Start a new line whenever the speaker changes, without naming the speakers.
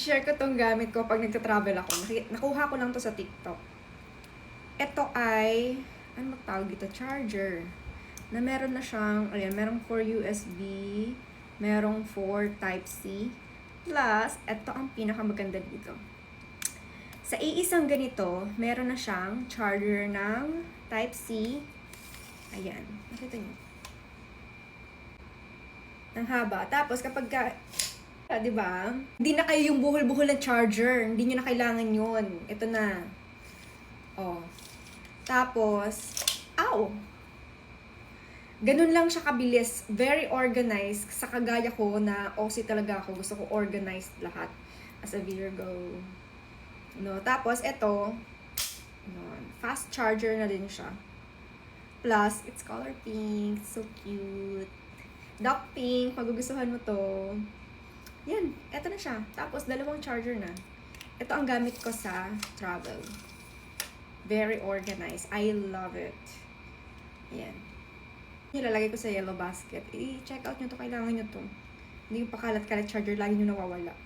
I-share ko tong gamit ko pag nagta-travel ako. Nakuha ko lang to sa TikTok. Ito ay, ano tawag dito? Charger. Na meron na siyang, ayan, merong 4 USB, merong 4 Type-C. Plus, ito ang pinakamaganda dito. Sa iisang ganito, meron na siyang charger ng Type-C. Ayan, nakita niyo. Ang haba. Tapos kapag di ba? Hindi na kayo yung buhol-buhol na charger. Hindi niyo na kailangan yun. Ito na. Oh. Tapos, ganun lang siya kabilis. Very organized. Sa kagaya ko na OC talaga ako. Gusto ko organized lahat. As a Virgo. No, tapos ito, fast charger na din siya. Plus, it's color pink. So cute. Dark pink. Magugustuhan mo to. Yan. Ito na siya. Tapos, dalawang charger na. Ito ang gamit ko sa travel. Very organized. I love it. Yan. Nilalagay ko sa yellow basket. I-check out nyo to. Kailangan nyo to. Hindi yung pakalat-kalat charger. Lagi nyo nawawala.